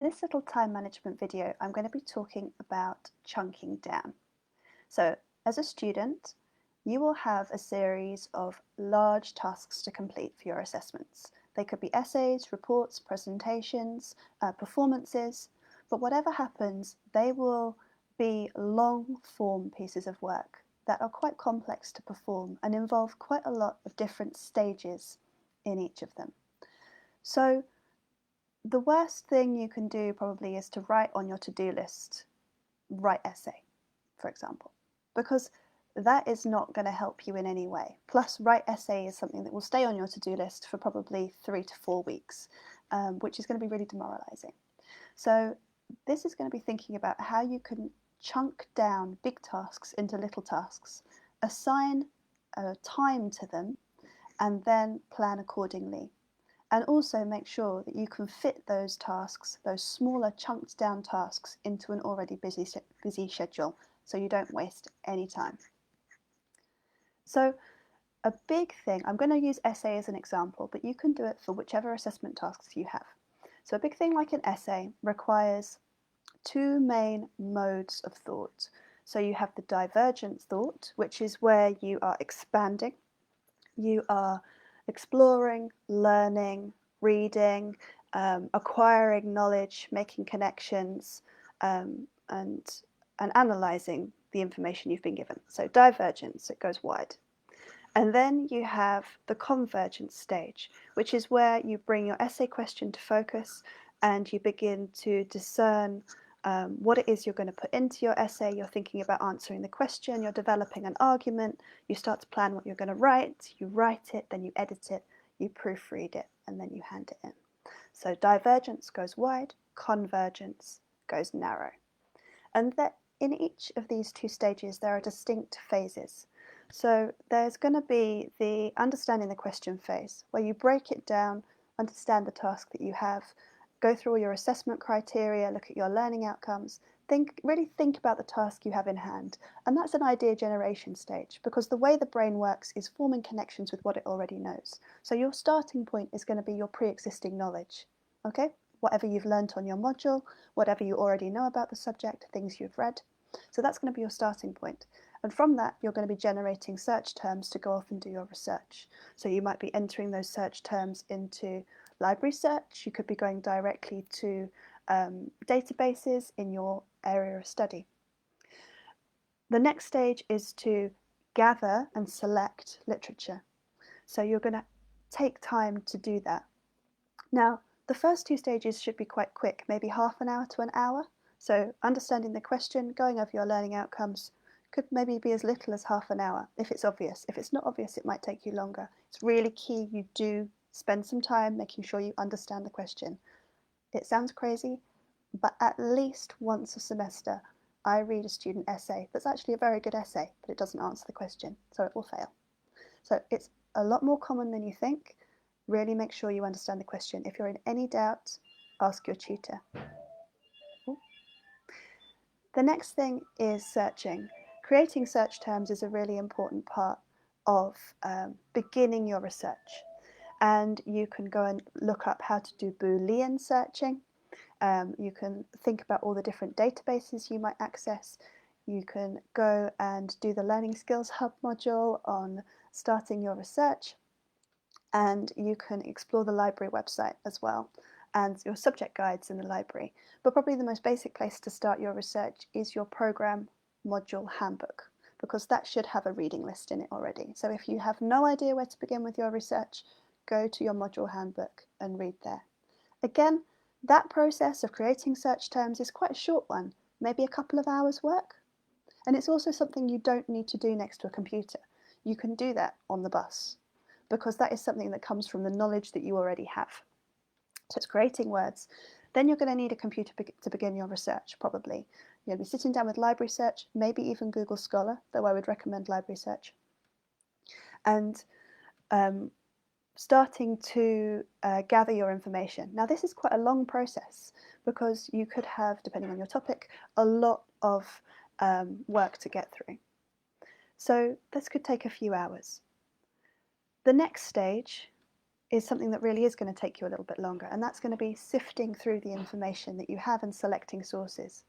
this little time management video, I'm going to be talking about chunking down. So as a student, you will have a series of large tasks to complete for your assessments. They could be essays, reports, presentations, performances, but whatever happens, they will be long form pieces of work that are quite complex to perform and involve quite a lot of different stages in each of them. So the worst thing you can do probably is to write on your to-do list, write essay, for example, because that is not going to help you in any way. Plus, write essay is something that will stay on your to-do list for probably 3 to 4 weeks, which is going to be really demoralizing. So this is going to be thinking about how you can chunk down big tasks into little tasks, assign a time to them, and then plan accordingly. And also make sure that you can fit those tasks, those smaller chunked down tasks, into an already busy schedule so you don't waste any time. So a big thing, I'm going to use essay as an example, but you can do it for whichever assessment tasks you have. So a big thing like an essay requires two main modes of thought. So you have the divergent thought, which is where you are expanding, you are exploring, learning, reading, acquiring knowledge, making connections, and analysing the information you've been given. So divergence, it goes wide. And then you have the convergence stage, which is where you bring your essay question to focus and you begin to discern what it is you're going to put into your essay. You're thinking about answering the question, you're developing an argument, you start to plan what you're going to write, you write it, then you edit it, you proofread it, and then you hand it in. So divergence goes wide, convergence goes narrow. And that in each of these two stages there are distinct phases. So there's going to be the understanding the question phase, where you break it down, understand the task that you have, go through all your assessment criteria, look at your learning outcomes, really think about the task you have in hand. And that's an idea generation stage, because the way the brain works is forming connections with what it already knows. So your starting point is going to be your pre-existing knowledge, okay? Whatever you've learnt on your module, whatever you already know about the subject, things you've read. So that's going to be your starting point. And from that, you're going to be generating search terms to go off and do your research. So you might be entering those search terms into library search. You could be going directly to databases in your area of study. The next stage is to gather and select literature. So you're going to take time to do that. Now, the first two stages should be quite quick, maybe half an hour to an hour. So understanding the question, going over your learning outcomes, could maybe be as little as half an hour if it's obvious. If it's not obvious, it might take you longer. It's really key you do spend some time making sure you understand the question. It sounds crazy, but at least once a semester, I read a student essay that's actually a very good essay, but it doesn't answer the question, so it will fail. So it's a lot more common than you think. Really make sure you understand the question. If you're in any doubt, ask your tutor. The next thing is searching. Creating search terms is a really important part of beginning your research. And you can go and look up how to do Boolean searching. You can think about all the different databases you might access. You can go and do the Learning Skills Hub module on starting your research. And you can explore the library website as well, and your subject guides in the library. But probably the most basic place to start your research is your program module handbook, because that should have a reading list in it already. So if you have no idea where to begin with your research, go to your module handbook and read there. Again, that process of creating search terms is quite a short one, maybe a couple of hours work. And it's also something you don't need to do next to a computer. You can do that on the bus, because that is something that comes from the knowledge that you already have. So it's creating words. Then you're going to need a computer to begin your research, probably. You're going to be sitting down with library search, maybe even Google Scholar, though I would recommend library search. And starting to gather your information. Now this is quite a long process, because you could have, depending on your topic, a lot of work to get through. So this could take a few hours. The next stage is something that really is going to take you a little bit longer, and that's going to be sifting through the information that you have and selecting sources.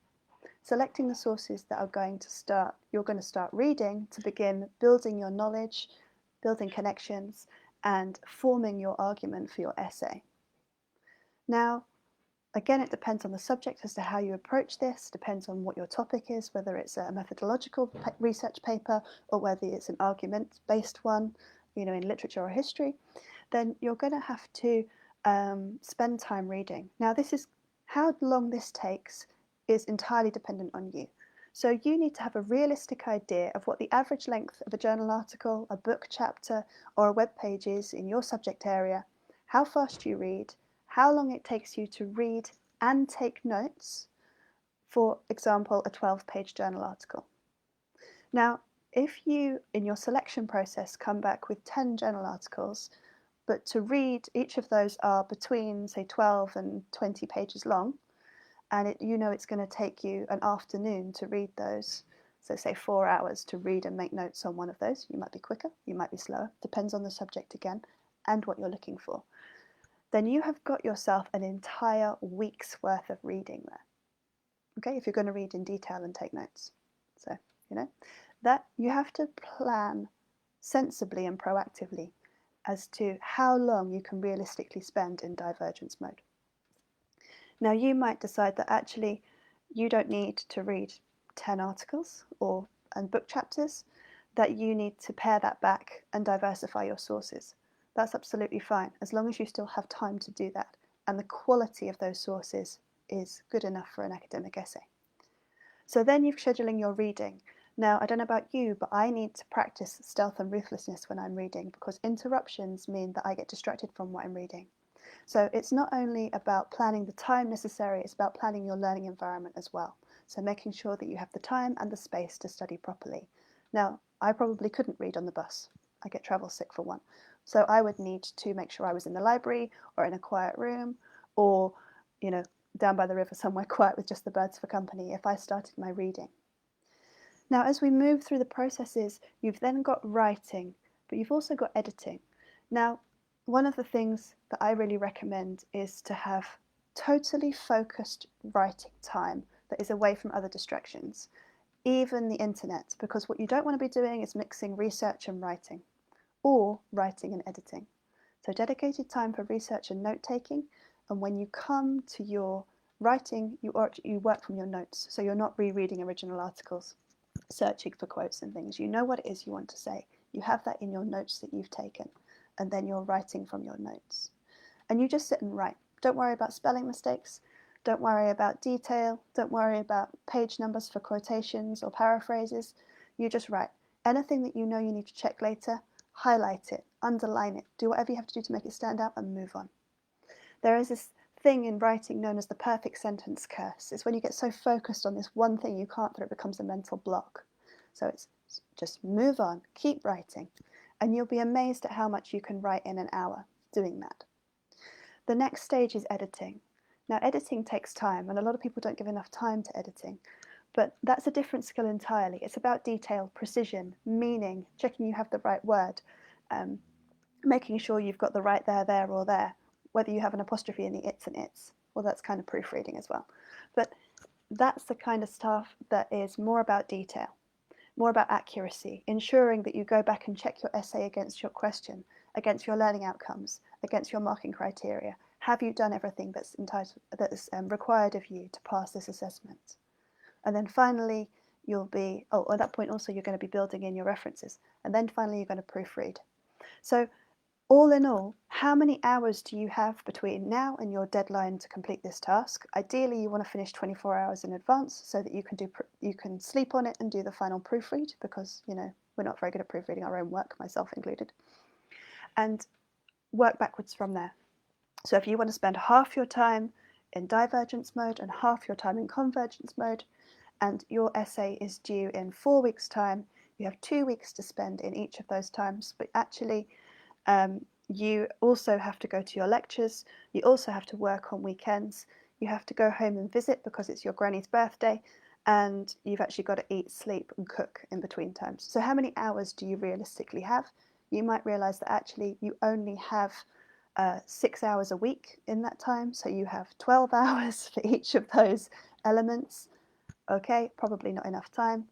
Selecting the sources that you're going to start reading to begin building your knowledge, building connections, and forming your argument for your essay. Now, again, it depends on the subject as to how you approach this, depends on what your topic is, whether it's a methodological research paper or whether it's an argument-based one, in literature or history. Then you're going to have to spend time reading. Now, how long this takes is entirely dependent on you. So you need to have a realistic idea of what the average length of a journal article, a book chapter, or a web page is in your subject area, how fast you read, how long it takes you to read and take notes, for example, a 12-page journal article. Now, if you, in your selection process, come back with 10 journal articles, but to read, each of those are between, say, 12 and 20 pages long, and it's going to take you an afternoon to read those, so say 4 hours to read and make notes on one of those. You might be quicker, you might be slower, depends on the subject again, and what you're looking for. Then you have got yourself an entire week's worth of reading there. Okay, if you're going to read in detail and take notes. So, that you have to plan sensibly and proactively as to how long you can realistically spend in divergence mode. Now, you might decide that actually you don't need to read 10 articles and book chapters, that you need to pare that back and diversify your sources. That's absolutely fine, as long as you still have time to do that and the quality of those sources is good enough for an academic essay. So then you're scheduling your reading. Now, I don't know about you, but I need to practice stealth and ruthlessness when I'm reading, because interruptions mean that I get distracted from what I'm reading. So it's not only about planning the time necessary, it's about planning your learning environment as well. So making sure that you have the time and the space to study properly. Now, I probably couldn't read on the bus. I get travel sick for one. So I would need to make sure I was in the library or in a quiet room or, down by the river somewhere quiet with just the birds for company if I started my reading. Now, as we move through the processes, you've then got writing, but you've also got editing. Now, one of the things that I really recommend is to have totally focused writing time that is away from other distractions, even the internet, because what you don't want to be doing is mixing research and writing, or writing and editing. So dedicated time for research and note-taking, and when you come to your writing, you work from your notes, so you're not rereading original articles, searching for quotes and things. You know what it is you want to say. You have that in your notes that you've taken, and then you're writing from your notes. And you just sit and write. Don't worry about spelling mistakes. Don't worry about detail. Don't worry about page numbers for quotations or paraphrases. You just write. Anything that you know you need to check later, highlight it, underline it, do whatever you have to do to make it stand out and move on. There is this thing in writing known as the perfect sentence curse. It's when you get so focused on this one thing you can't that it becomes a mental block. So it's just move on, keep writing, and you'll be amazed at how much you can write in an hour doing that. The next stage is editing. Now, editing takes time, and a lot of people don't give enough time to editing, but that's a different skill entirely. It's about detail, precision, meaning, checking you have the right word, making sure you've got the right there, or there, whether you have an apostrophe in the its and its. Well, that's kind of proofreading as well. But that's the kind of stuff that is more about detail, more about accuracy, ensuring that you go back and check your essay against your question, against your learning outcomes, against your marking criteria. Have you done everything that's required of you to pass this assessment? And then finally, at that point also you're going to be building in your references. And then finally you're going to proofread. So all in all, how many hours do you have between now and your deadline to complete this task? Ideally, you want to finish 24 hours in advance so that you can sleep on it and do the final proofread, because we're not very good at proofreading our own work, myself included, and work backwards from there. So if you want to spend half your time in divergence mode and half your time in convergence mode, and your essay is due in 4 weeks' time, you have 2 weeks to spend in each of those times, but actually you also have to go to your lectures, you also have to work on weekends, you have to go home and visit because it's your granny's birthday, and you've actually got to eat, sleep and cook in between times. So how many hours do you realistically have? You might realise that actually you only have 6 hours a week in that time, so you have 12 hours for each of those elements. Okay, probably not enough time.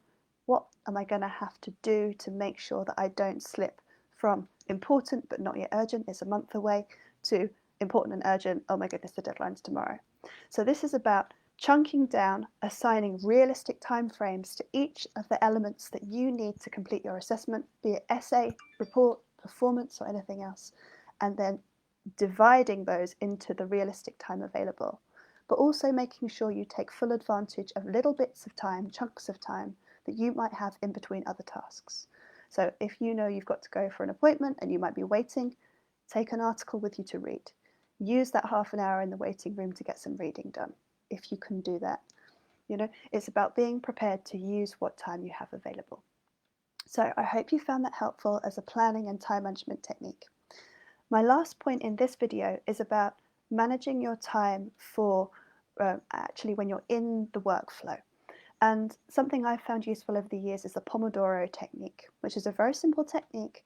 What am I going to have to do to make sure that I don't slip from important but not yet urgent, it's a month away, to important and urgent, oh my goodness, the deadline's tomorrow. So this is about chunking down, assigning realistic timeframes to each of the elements that you need to complete your assessment, be it essay, report, performance, or anything else, and then dividing those into the realistic time available, but also making sure you take full advantage of little bits of time, chunks of time that you might have in between other tasks. So if you know you've got to go for an appointment and you might be waiting, take an article with you to read. Use that half an hour in the waiting room to get some reading done, if you can do that. You know, it's about being prepared to use what time you have available. So I hope you found that helpful as a planning and time management technique. My last point in this video is about managing your time for actually when you're in the workflow. And something I've found useful over the years is the Pomodoro Technique, which is a very simple technique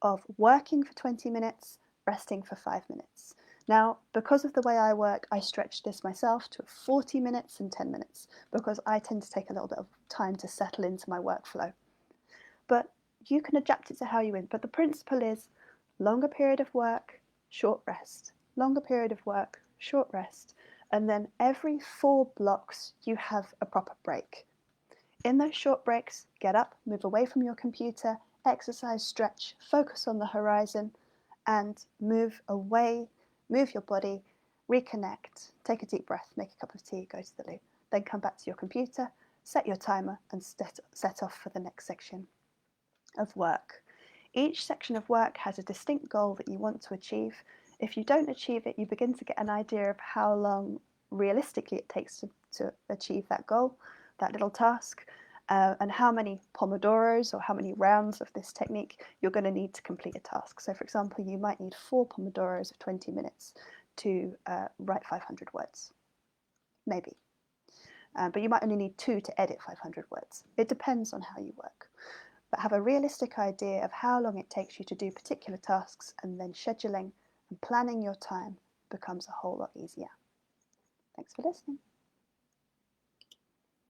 of working for 20 minutes, resting for 5 minutes. Now, because of the way I work, I stretch this myself to 40 minutes and 10 minutes because I tend to take a little bit of time to settle into my workflow. But you can adapt it to how you win. But the principle is longer period of work, short rest, longer period of work, short rest, and then every 4 blocks you have a proper break. In those short breaks, get up, move away from your computer, exercise, stretch, focus on the horizon, and move away, move your body, reconnect, take a deep breath, make a cup of tea, go to the loo, then come back to your computer, set your timer, and set off for the next section of work. Each section of work has a distinct goal that you want to achieve. If you don't achieve it, you begin to get an idea of how long realistically it takes to achieve that goal, that little task, and how many Pomodoros or how many rounds of this technique you're going to need to complete a task. So for example, you might need 4 Pomodoros of 20 minutes to write 500 words, maybe. But you might only need 2 to edit 500 words. It depends on how you work. But have a realistic idea of how long it takes you to do particular tasks, and then scheduling and planning your time becomes a whole lot easier. Thanks for listening.